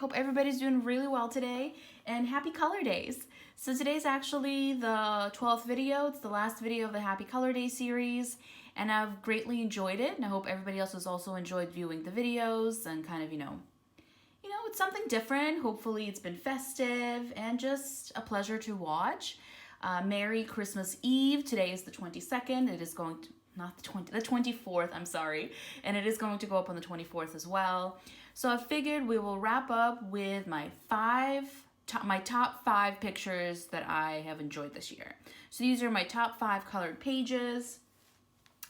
Hope everybody's doing really well today, and happy Color Days. So today's actually the 12th video. It's the last video of the Happy Color Day series, and I've greatly enjoyed it, and I hope everybody else has also enjoyed viewing the videos and kind of, it's something different. Hopefully it's been festive and just a pleasure to watch. Merry Christmas Eve. Today is the 22nd. It is going to, not the 24th, I'm sorry. And it is going to go up on the 24th as well. So I figured we will wrap up with my top 5 pictures that I have enjoyed this year. So these are my top 5 colored pages.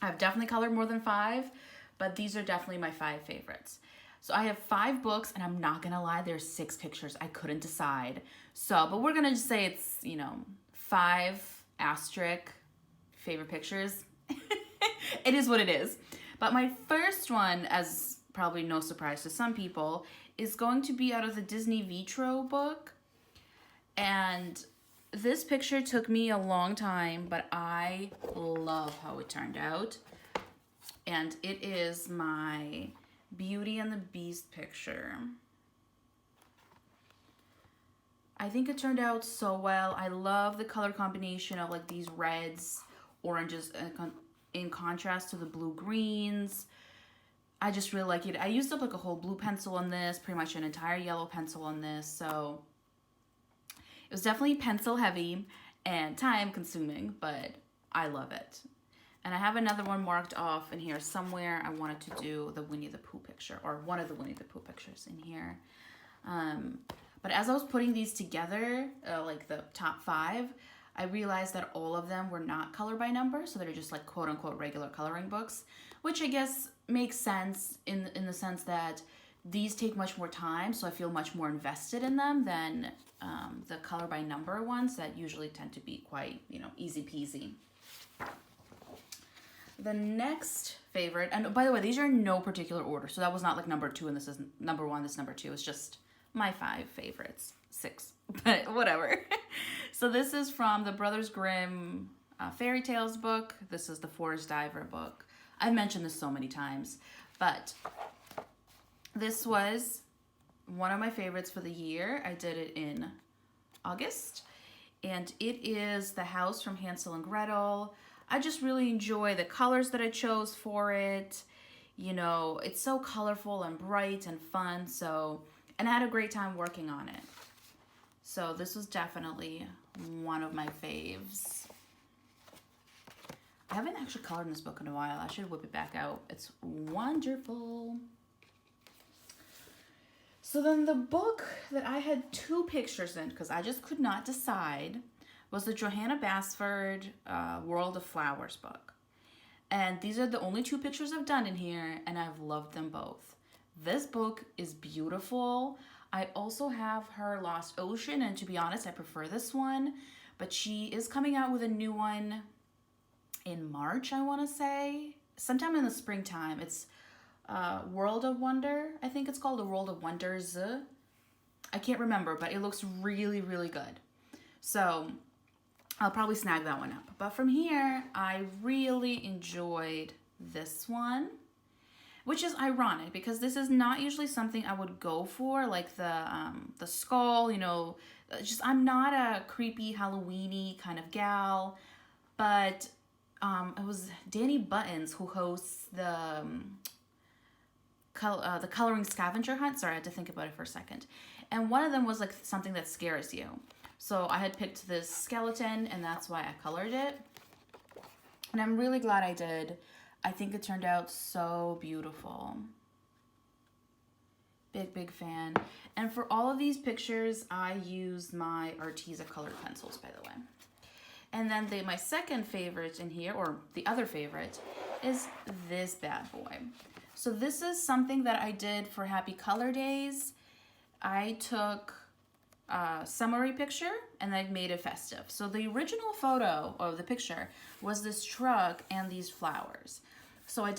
I've definitely colored more than 5, but these are definitely my 5 favorites. So I have 5 books, and I'm not gonna lie, there's 6 pictures. I couldn't decide. So, but we're gonna just say it's, 5 asterisk favorite pictures. It is what it is. But my first one, as probably no surprise to some people, is going to be out of the Disney Vitro book. And this picture took me a long time, but I love how it turned out. And it is my Beauty and the Beast picture. I think it turned out so well. I love the color combination of like these reds, oranges, in contrast to the blue greens. I just really like it. I used up like a whole blue pencil on this, pretty much an entire yellow pencil on this. So it was definitely pencil heavy and time consuming, but I love it. And I have another one marked off in here somewhere. I wanted to do the Winnie the Pooh picture, or one of the Winnie the Pooh pictures in here. But as I was putting these together, like the top 5, I realized that all of them were not color by number, so they're just like quote unquote regular coloring books, which I guess makes sense in the sense that these take much more time, so I feel much more invested in them than the color by number ones that usually tend to be quite, easy peasy. The next favorite, and by the way, these are in no particular order, so that was not like number 2 and this is number 1, this is number 2. It's just my 5 favorites, 6, but whatever. So this is from the Brothers Grimm Fairy Tales book. This is the Forest Diver book. I've mentioned this so many times, but this was one of my favorites for the year. I did it in August, and it is the house from Hansel and Gretel. I just really enjoy the colors that I chose for it. It's so colorful and bright and fun, and I had a great time working on it. So this was definitely one of my faves. I haven't actually colored in this book in a while. I should whip it back out. It's wonderful. So then the book that I had 2 pictures in, because I just could not decide, was the Johanna Basford World of Flowers book. And these are the only 2 pictures I've done in here, and I've loved them both. This book is beautiful. I also have her Lost Ocean, and to be honest, I prefer this one. But she is coming out with a new one in March, I want to say. Sometime in the springtime. It's World of Wonder. I think it's called the World of Wonders. I can't remember, but it looks really, really good. So I'll probably snag that one up. But from here, I really enjoyed this one, which is ironic because this is not usually something I would go for, like the skull, just I'm not a creepy Halloween-y kind of gal, but it was Danny Buttons who hosts the coloring scavenger hunt. Sorry, I had to think about it for a second. And one of them was like something that scares you. So I had picked this skeleton, and that's why I colored it. And I'm really glad I did. I think it turned out so beautiful. Big, big fan. And for all of these pictures, I used my Arteza colored pencils, by the way. And then my second favorite in here, or the other favorite, is this bad boy. So this is something that I did for Happy Color Days. I took a summary picture and I made it festive. So the original photo of the picture was this truck and these flowers. So I'm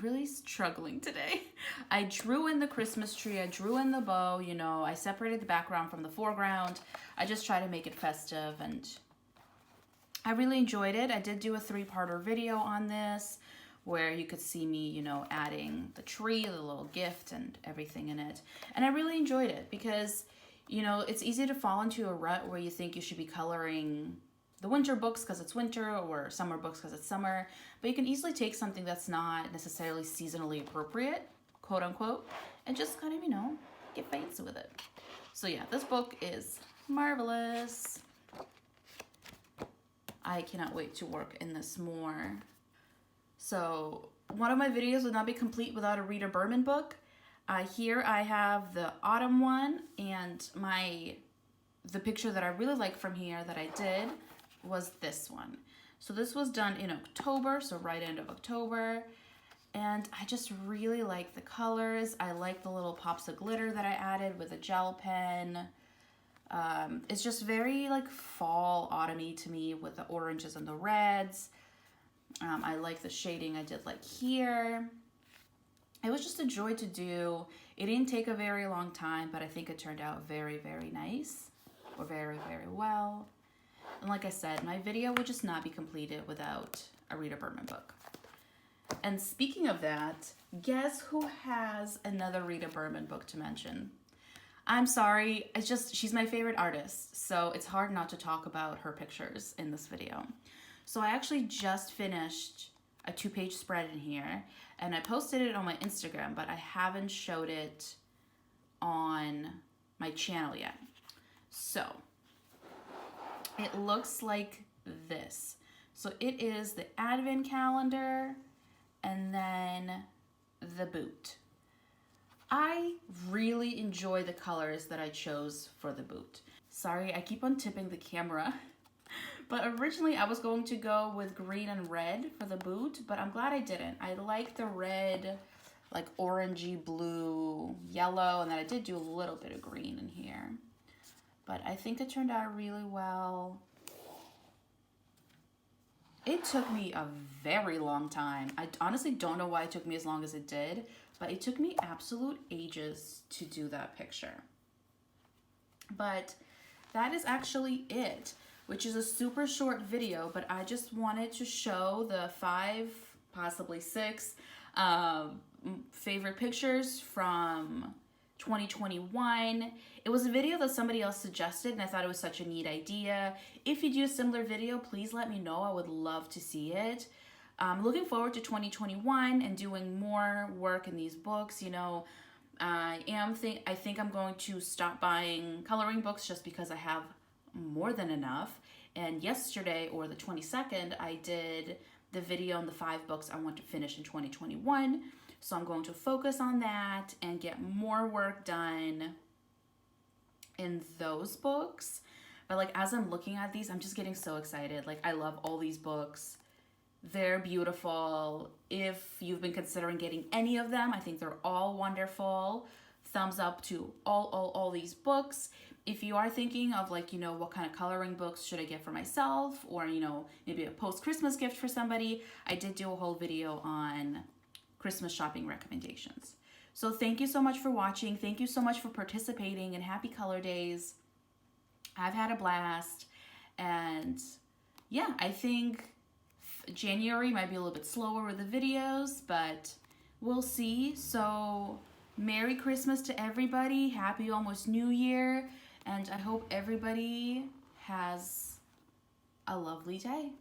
really struggling today. I drew in the Christmas tree, I drew in the bow, I separated the background from the foreground. I just try to make it festive, and I really enjoyed it. I did do a 3-parter video on this where you could see me, you know, adding the tree, the little gift and everything in it. And I really enjoyed it because, you know, it's easy to fall into a rut where you think you should be coloring the winter books because it's winter or summer books because it's summer, but you can easily take something that's not necessarily seasonally appropriate, quote unquote, and just kind of, you know, get fancy with it. So yeah, this book is marvelous. I cannot wait to work in this more. So one of my videos would not be complete without a Rita Berman book. Here I have the autumn one, and the picture that I really like from here that I did was this one. So this was done in October, so right end of October. And I just really like the colors. I like the little pops of glitter that I added with a gel pen. It's just very like fall autumny to me with the oranges and the reds. I like the shading I did like here. It was just a joy to do. It didn't take a very long time, but I think it turned out very, very nice, or very, very well. And like I said, my video would just not be completed without a Rita Berman book. And speaking of that, guess who has another Rita Berman book to mention? I'm sorry, she's my favorite artist, so it's hard not to talk about her pictures in this video. So I actually just finished a 2-page spread in here, and I posted it on my Instagram, but I haven't showed it on my channel yet. So it looks like this. So it is the advent calendar and then the boot. I really enjoy the colors that I chose for the boot. Sorry, I keep on tipping the camera. But originally I was going to go with green and red for the boot, but I'm glad I didn't. I like the red, like orangey blue, yellow, and then I did do a little bit of green in here. But I think it turned out really well. It took me a very long time. I honestly don't know why it took me as long as it did, but it took me absolute ages to do that picture. But that is actually it, which is a super short video, but I just wanted to show the 5, possibly 6 favorite pictures from 2021. It was a video that somebody else suggested, and I thought it was such a neat idea. If you do a similar video, please let me know. I would love to see it. I'm looking forward to 2021 and doing more work in these books. You know, I think I'm going to stop buying coloring books just because I have more than enough. And yesterday, or the 22nd, I did the video on the 5 books I want to finish in 2021. So I'm going to focus on that and get more work done in those books. But like, as I'm looking at these, I'm just getting so excited. Like, I love all these books. They're beautiful. If you've been considering getting any of them, I think they're all wonderful. Thumbs up to all these books. If you are thinking of like, you know, what kind of coloring books should I get for myself, or, you know, maybe a post-Christmas gift for somebody, I did do a whole video on Christmas shopping recommendations. So thank you so much for watching. Thank you so much for participating, and happy color days. I've had a blast, and yeah, I think January might be a little bit slower with the videos, but we'll see. So Merry Christmas to everybody. Happy almost New Year, and I hope everybody has a lovely day.